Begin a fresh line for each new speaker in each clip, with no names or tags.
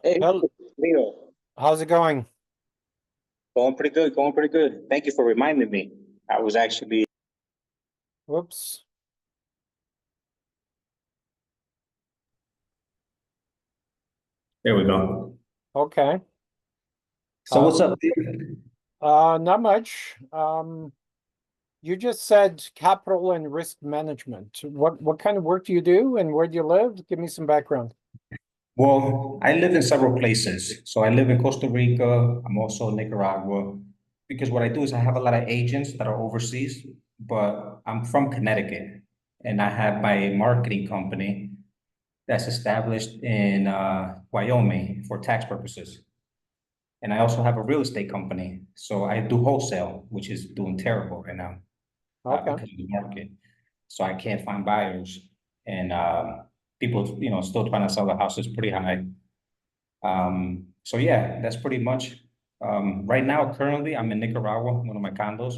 Hey,
Hel-
Leo,
How's it going?
going pretty good, going pretty good. Thank you for reminding me. I was actually,
Whoops.
there we go.
Okay.
So
Uh,
what's up, Leo?
Not much. You just said capital and risk management. What kind of work do you do and where do you live? Give me some background.
Well, I live in several places. So I live in Costa Rica. I'm also in Nicaragua. Because what I do is I have a lot of agents that are overseas, but I'm from Connecticut. And I have my marketing company that's established in Wyoming for tax purposes. And I also have a real estate company. So I do wholesale, which is doing terrible right now.
Okay.
Because of the market. So I can't find buyers, and people, still trying to sell the houses pretty high. So yeah, that's pretty much. Right now, currently, I'm in Nicaragua, one of my condos.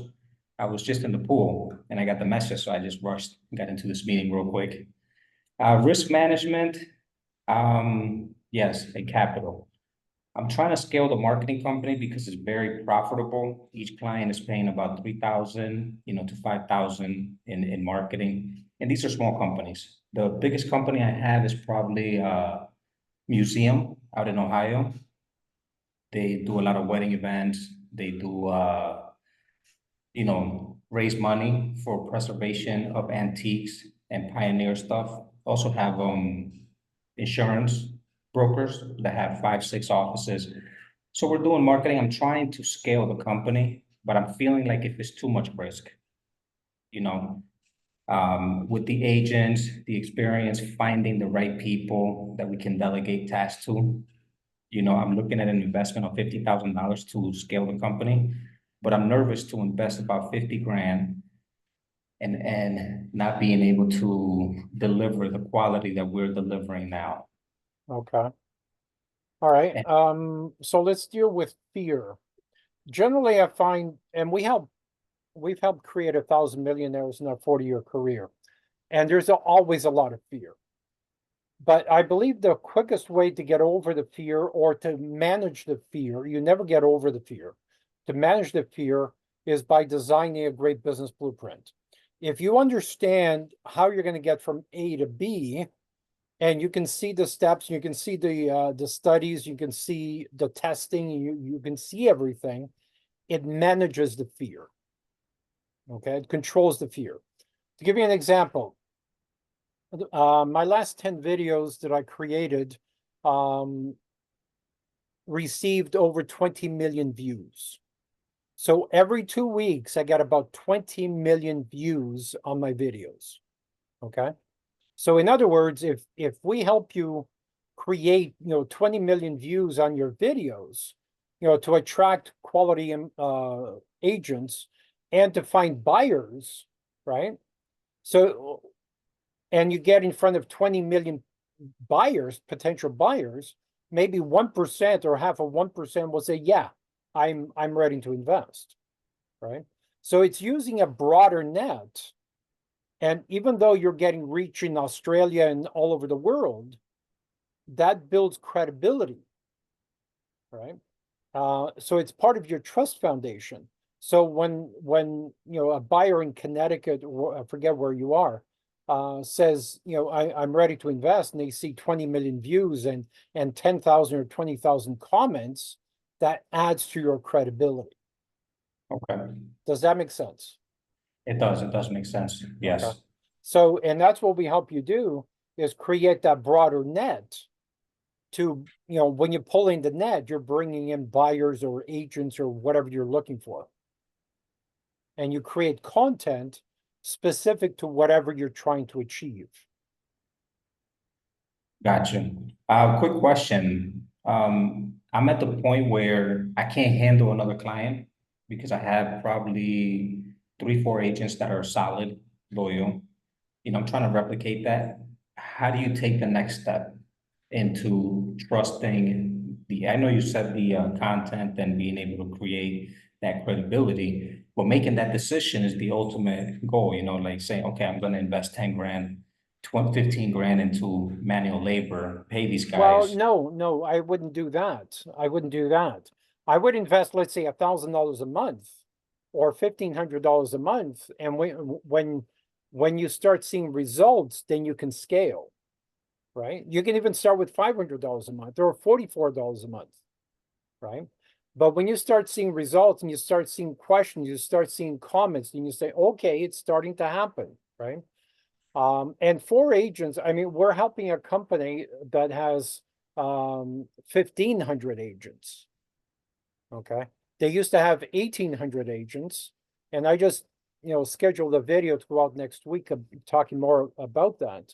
I was just in the pool, and I got the message, so I just rushed, and got into this meeting real quick. Risk management, yes, and capital. I'm trying to scale the marketing company because it's very profitable. Each client is paying about 3,000, to 5,000 in marketing. And these are small companies. The biggest company I have is probably a museum out in Ohio. They do a lot of wedding events. They do raise money for preservation of antiques and pioneer stuff. Also have insurance brokers that have 5, 6 offices. So we're doing marketing. I'm trying to scale the company, but I'm feeling like if it's too much risk, you know, with the agents, the experience, finding the right people that we can delegate tasks to. I'm looking at an investment of $50,000 to scale the company, but I'm nervous to invest about 50 grand and not being able to deliver the quality that we're delivering now.
Okay. All right.
And
So let's deal with fear. Generally, I find, and we've helped create 1,000 millionaires in our 40-year career, and there's always a lot of fear. But I believe the quickest way to get over the fear or to manage the fear, you never get over the fear. To manage the fear is by designing a great business blueprint. If you understand how you're going to get from A to B, and you can see the steps, you can see the studies, you can see the testing, you can see everything, it manages the fear. Okay, it controls the fear. To give you an example, my last 10 videos that I created um, received over 20 million views. So every 2 weeks, I get about 20 million views on my videos. Okay. So in other words, if we help you create, 20 million views on your videos, to attract quality agents and to find buyers, right? So and you get in front of 20 million buyers, potential buyers, maybe 1% or half of 1% will say, yeah, I'm ready to invest, right? So it's using a broader net. And even though you're getting reach in Australia and all over the world, that builds credibility, right? So it's part of your trust foundation. So when a buyer in Connecticut, or I forget where you are, says, I'm ready to invest, and they see 20 million views and 10,000 or 20,000 comments, that adds to your credibility.
okay,
Does that make sense?
it does. It does make sense.
Okay.
Yes.
So, and that's what we help you do is create that broader net to, when you pull in the net, you're bringing in buyers or agents or whatever you're looking for. And you create content specific to whatever you're trying to achieve.
Gotcha. Quick question. I'm at the point where I can't handle another client because I have probably 3, 4 agents that are solid, loyal. I'm trying to replicate that. How do you take the next step into trusting I know you said the content and being able to create that credibility, but making that decision is the ultimate goal, like saying, okay, I'm going to invest 10 grand. 15 grand into manual labor, pay these
Well,
guys.
no, I wouldn't do that. I wouldn't do that. I would invest, let's say, $1,000 a month or $1,500 a month. And when you start seeing results, then you can scale, right? You can even start with $500 a month or $44 a month, right? But when you start seeing results and you start seeing questions, you start seeing comments, then you say, okay, it's starting to happen, right? And for agents, I mean, we're helping a company that has 1,500 agents. Okay. They used to have 1,800 agents. And I just, scheduled a video to go out next week of talking more about that.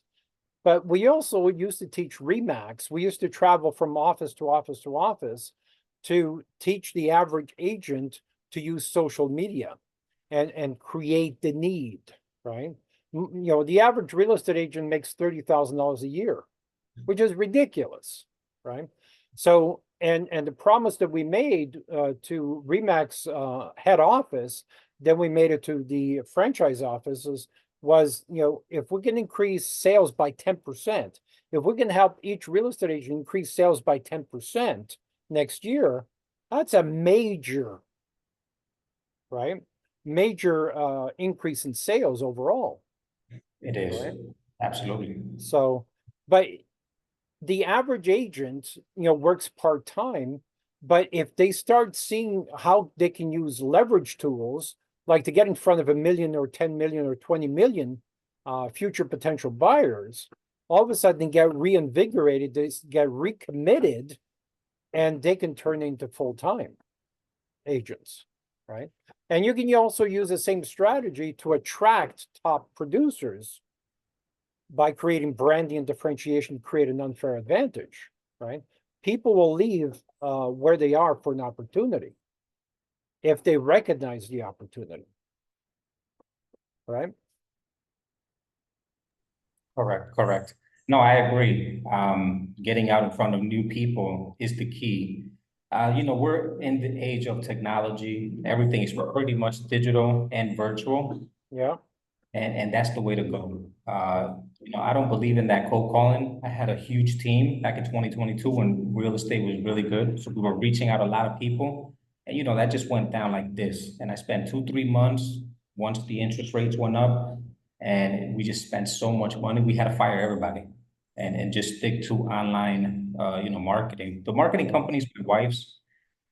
But we also used to teach Remax. We used to travel from office to office to office to teach the average agent to use social media and create the need, right? The average real estate agent makes $30,000 a year, which is ridiculous, right? So, and the promise that we made to Remax head office, then we made it to the franchise offices, was, if we can increase sales by 10%, if we can help each real estate agent increase sales by 10% next year, that's a major, right? Major increase in sales overall.
It is,
Right.
absolutely.
So, but the average agent, works part-time, but if they start seeing how they can use leverage tools, like to get in front of 1 million or 10 million or 20 million future potential buyers, all of a sudden they get reinvigorated, they get recommitted, and they can turn into full-time agents, right? And you can also use the same strategy to attract top producers by creating branding and differentiation to create an unfair advantage, right? People will leave where they are for an opportunity if they recognize the opportunity, right?
Correct. No, I agree. Getting out in front of new people is the key. We're in the age of technology. Everything is pretty much digital and virtual.
Yeah.
And that's the way to go. I don't believe in that cold calling. I had a huge team back in 2022 when real estate was really good. So we were reaching out a lot of people. And that just went down like this. And I spent 2, 3 months once the interest rates went up, and we just spent so much money. We had to fire everybody and just stick to online marketing. The marketing company's my wife's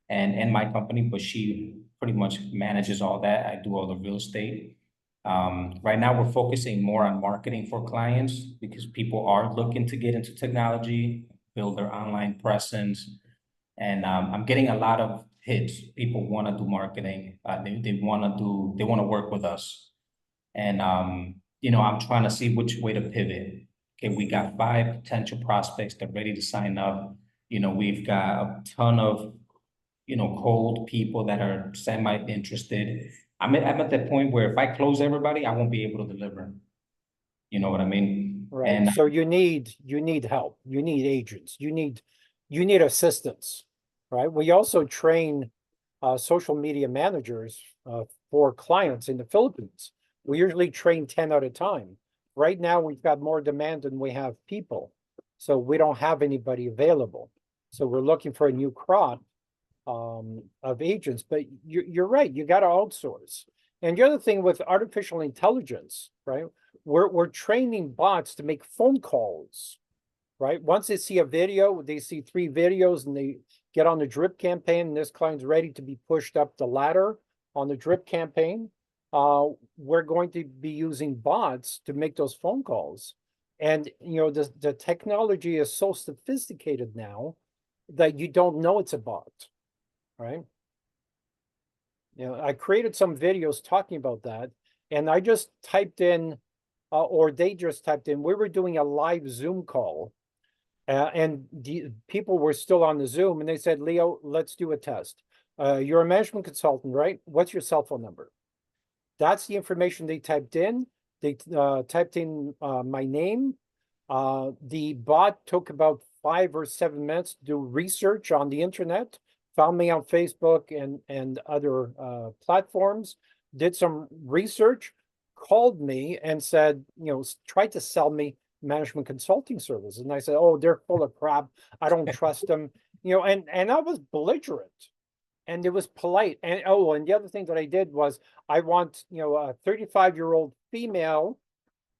and my company, but she pretty much manages all that. I do all the real estate. Right now, we're focusing more on marketing for clients because people are looking to get into technology, build their online presence, and I'm getting a lot of hits. People want to do marketing. They want to work with us, and I'm trying to see which way to pivot. Okay, we got 5 potential prospects that are ready to sign up. We've got a ton of cold people that are semi-interested. I'm at that point where if I close everybody, I won't be able to deliver. You know what I mean?
Right.
And
So you need help. You need agents. You need assistance, right? We also train social media managers for clients in the Philippines. We usually train 10 at a time. Right now, we've got more demand than we have people. So we don't have anybody available. So we're looking for a new crop of agents. But you're right. You got to outsource. And the other thing with artificial intelligence, right? We're training bots to make phone calls, right? Once they see a video, they see 3 videos and they get on the drip campaign, and this client's ready to be pushed up the ladder on the drip campaign. We're going to be using bots to make those phone calls. And the technology is so sophisticated now that you don't know it's a bot, right? I created some videos talking about that, and I just typed in, or they just typed in, we were doing a live Zoom call, and the people were still on the Zoom, and they said, Leo, let's do a test. You're a management consultant, right? What's your cell phone number? That's the information they typed in. They typed in my name. The bot took about 5 or 7 minutes to do research on the internet, found me on Facebook and other platforms, did some research, called me and said, tried to sell me management consulting services. And I said, oh, they're full of crap. I don't trust them. And I was belligerent and it was polite. And oh, and the other thing that I did was I want, a 35-year-old female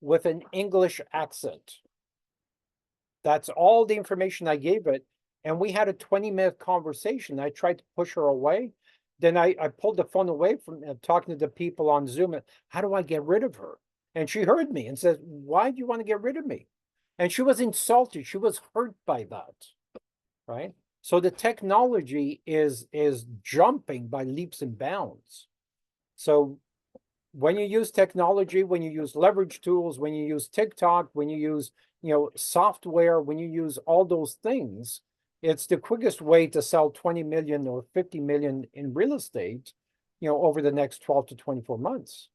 with an English accent. That's all the information I gave it. And we had a 20-minute conversation. I tried to push her away. Then I pulled the phone away from talking to the people on Zoom. How do I get rid of her? And she heard me and says, why do you want to get rid of me? And she was insulted. She was hurt by that, right? So the technology is jumping by leaps and bounds. So when you use technology, when you use leverage tools, when you use TikTok, when you use, software, when you use all those things, it's the quickest way to sell 20 million or 50 million in real estate, over the next 12 to 24 months.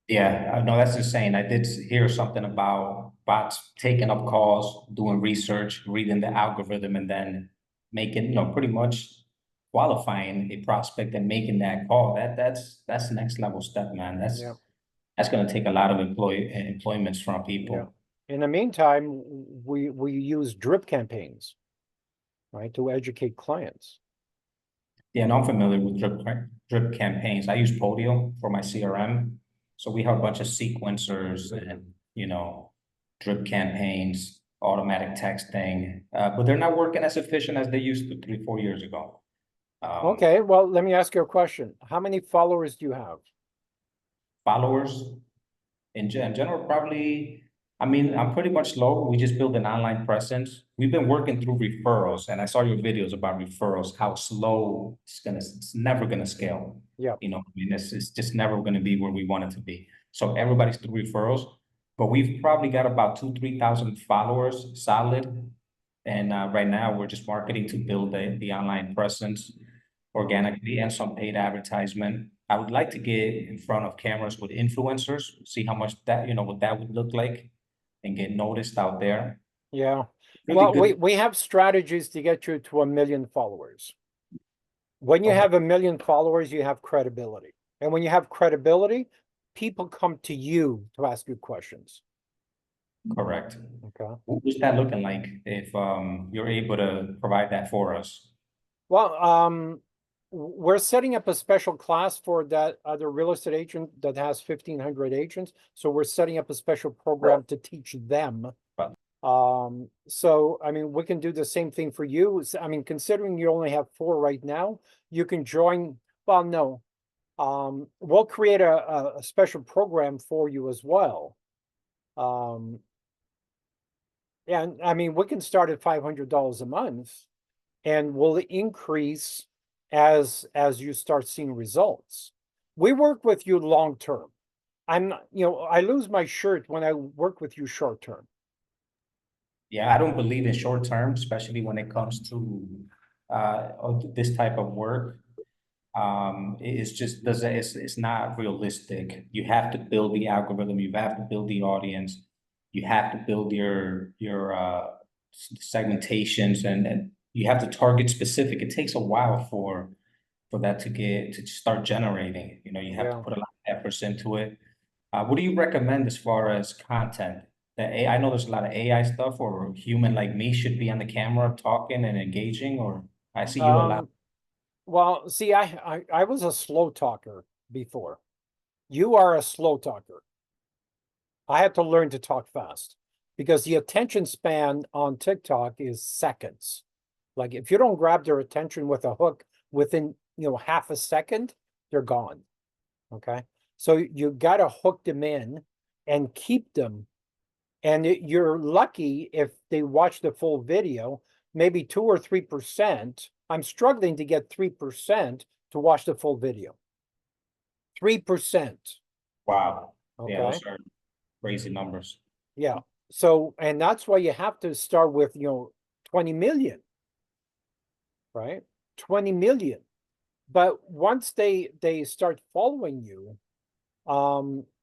Yeah, no, that's insane. I did hear something about bots taking up calls, doing research, reading the algorithm, and then making, pretty much qualifying a prospect and making that call. That's the next level step, man.
Yeah.
That's going to take a lot of employments from people.
Yeah. In the meantime, we use drip campaigns, right, to educate clients.
Yeah, and I'm familiar with drip campaigns. I use Podio for my CRM. So we have a bunch of sequencers and, drip campaigns, automatic texting, but they're not working as efficient as they used to 3, 4 years ago.
Okay, well, let me ask you a question. How many followers do you have?
Followers in general, probably, I mean, I'm pretty much low. We just build an online presence. We've been working through referrals, and I saw your videos about referrals, how slow it's never gonna scale.
Yeah.
I mean, it's just never gonna be where we want it to be. So everybody's through referrals, but we've probably got about 2, 3 thousand followers solid. And right now we're just marketing to build the online presence organically and some paid advertisement. I would like to get in front of cameras with influencers, see how much that, what that would look like and get noticed out there.
Yeah.
Really
Well,
good.
we have strategies to get you to 1 million followers. When you
Okay.
have 1 million followers, you have credibility. And when you have credibility, people come to you to ask you questions.
Correct.
Okay.
What's that looking like if you're able to provide that for us?
Well, we're setting up a special class for that other real estate agent that has 1,500 agents. So we're setting up a special program to teach them. So, I mean, we can do the same thing for you. I mean, considering you only have 4 right now, you can join. Well, no, we'll create a special program for you as well. And I mean, we can start at $500 a month and will increase as you start seeing results. We work with you long term. I lose my shirt when I work with you short term.
Yeah, I don't believe in short term, especially when it comes to this type of work. It's just it's not realistic. You have to build the algorithm, you have to build the audience, you have to build your segmentations and you have to target specific. It takes a while for that to start generating. You have to put a lot of efforts into it. What do you recommend as far as content? I know there's a lot of AI stuff, or human like me should be on the camera talking and engaging, or I see you a lot.
Well, see, I was a slow talker before. You are a slow talker. I had to learn to talk fast because the attention span on TikTok is seconds. Like if you don't grab their attention with a hook within, half a second, they're gone. Okay. So you got to hook them in and keep them. And you're lucky if they watch the full video, maybe 2 or 3%. I'm struggling to get 3% to watch the full video. 3%.
Wow. Yeah,
Okay.
those are crazy numbers.
Yeah. So, and that's why you have to start with, 20 million, right? 20 million. But once they start following you,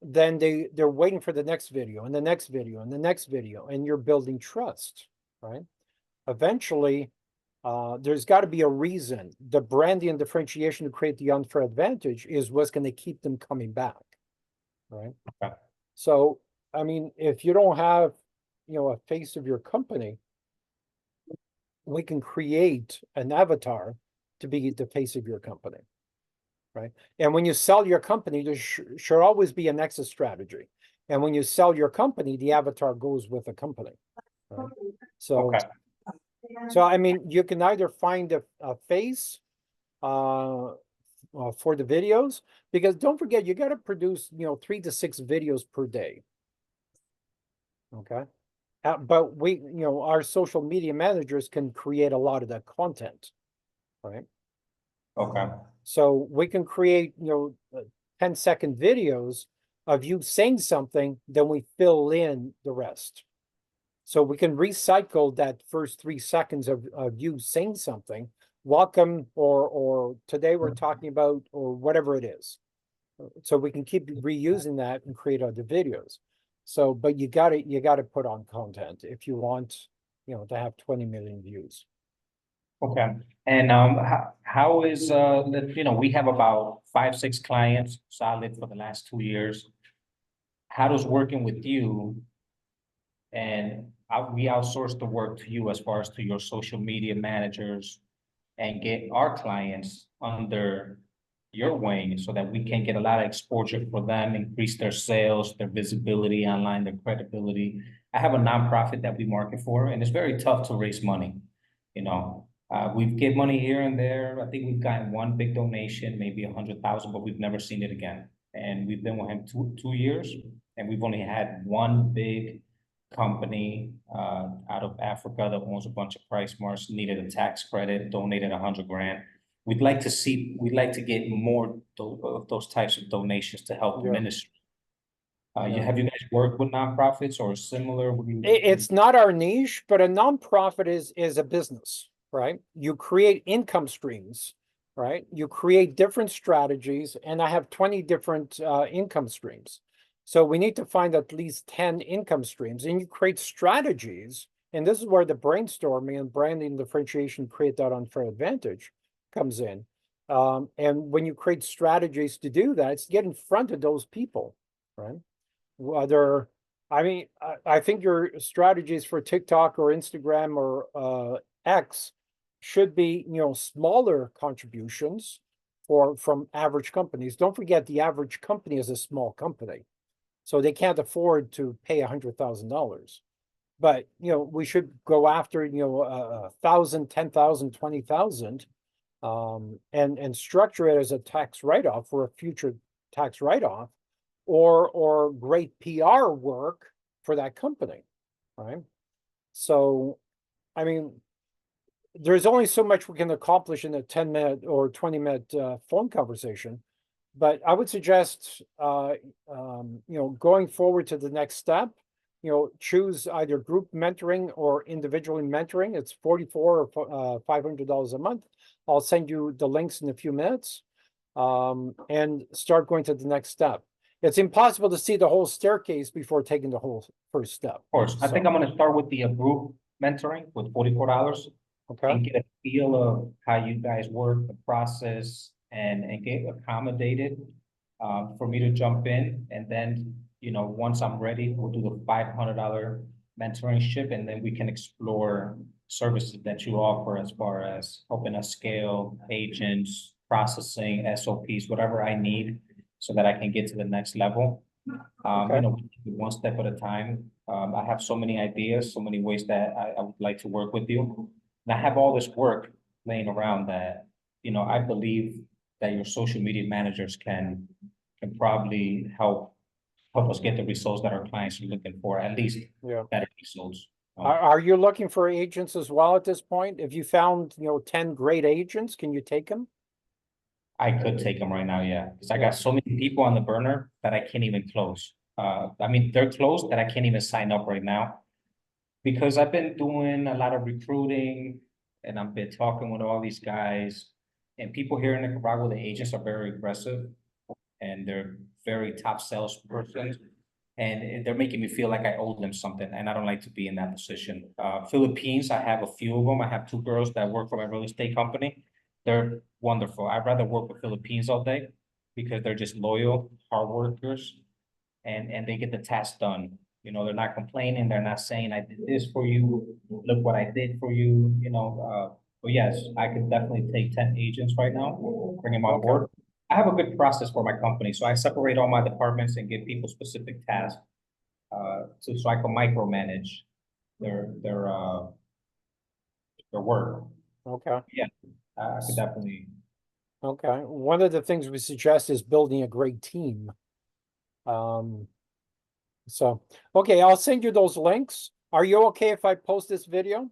then they're waiting for the next video and the next video and the next video, and you're building trust, right? Eventually, there's got to be a reason. The branding and differentiation to create the unfair advantage is what's going to keep them coming back, right?
Okay.
So I mean, if you don't have, a face of your company, we can create an avatar to be the face of your company, right? And when you sell your company, there should always be an exit strategy. And when you sell your company, the avatar goes with the company, right? So,
Okay,
I mean, you can either find a face for the videos, because don't forget, you got to produce, 3 to 6 videos per day. Okay. But our social media managers can create a lot of that content, right?
okay,
So we can create, 10-second videos of you saying something, then we fill in the rest. So we can recycle that first 3 seconds of you saying something, welcome, or today we're talking about, or whatever it is. So we can keep reusing that and create other videos. So, but you gotta put on content if you want, to have 20 million views.
okay. And how is we have about 5, 6 clients solid for the last 2 years. How does working with you and we outsource the work to you as far as to your social media managers and get our clients under your wing so that we can get a lot of exposure for them, increase their sales, their visibility online, their credibility. I have a nonprofit that we market for, and it's very tough to raise money. You know, we've get money here and there. I think we've gotten one big donation, maybe 100,000, but we've never seen it again. And we've been with him two years, and we've only had one big company out of Africa that owns a bunch of price marks, needed a tax credit, donated 100 grand. We'd like to get more of those types of donations to help the
Yeah.
ministry.
Yeah.
Have you guys worked with nonprofits or similar?
It's not our niche, but a nonprofit is a business, right? You create income streams, right? You create different strategies, and I have 20 different income streams. So we need to find at least 10 income streams, and you create strategies. And this is where the brainstorming and branding differentiation create that unfair advantage comes in. And when you create strategies to do that, it's to get in front of those people, right? Whether I mean, I think your strategies for TikTok or Instagram or X should be, smaller contributions from average companies. Don't forget, the average company is a small company, so they can't afford to pay $100,000. But we should go after 1,000, 10,000, 20,000, and structure it as a tax write-off for a future tax write-off, or great PR work for that company, right? So, I mean, there's only so much we can accomplish in a 10-minute or 20-minute phone conversation, but I would suggest, going forward to the next step, choose either group mentoring or individually mentoring. It's $44 or $500 a month. I'll send you the links in a few minutes, and start going to the next step. It's impossible to see the whole staircase before taking the whole first step.
Of course, I think I'm gonna start with the group mentoring with $44
Okay.
and get a feel of how you guys work, the process, and get accommodated for me to jump in. And then, once I'm ready, we'll do the $500 mentorship, and then we can explore services that you offer as far as helping us scale agents, processing, SOPs, whatever I need so that I can get to the next level.
Okay.
One step at a time. I have so many ideas, so many ways that I would like to work with you. And I have all this work laying around that, I believe that your social media managers can probably help us get the results that our clients are looking for, at least
Yeah.
better results.
Are you looking for agents as well at this point? If you found, 10 great agents, can you take them?
I could take them right now, yeah, because I got so many people on the burner that I can't even close. I mean, they're closed that I can't even sign up right now. Because I've been doing a lot of recruiting and I've been talking with all these guys. And people here in Nicaragua, the agents are very aggressive and they're very top salespersons. And they're making me feel like I owe them something, and I don't like to be in that position. Philippines, I have a few of them. I have 2 girls that work for my real estate company. They're wonderful. I'd rather work with Philippines all day because they're just loyal, hard workers, and they get the task done. You know, they're not complaining, they're not saying, I did this for you, look what I did for you, but yes, I could definitely take 10 agents right now, bring them on
Okay.
board. I have a good process for my company, so I separate all my departments and give people specific tasks, so I can micromanage their work.
Okay.
Yeah, I could definitely,
Okay. One of the things we suggest is building a great team. Um, so, okay, I'll send you those links. Are you okay if I post this video?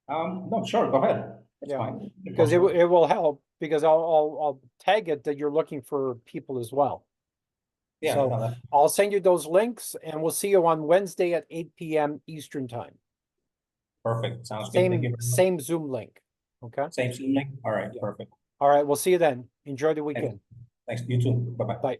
no, sure, go ahead. That's
Yeah,
fine.
because it will help, because I'll tag it that you're looking for people as well.
Yeah,
So
no, that's
I'll send you those links and we'll see you on Wednesday at 8 p.m. Eastern time.
perfect. Sounds good. Thank you.
Same Zoom link. Okay.
Same Zoom link? All right,
Yeah.
perfect.
All right. We'll see you then. Enjoy the weekend.
Thanks, you too. Bye-bye.
Bye.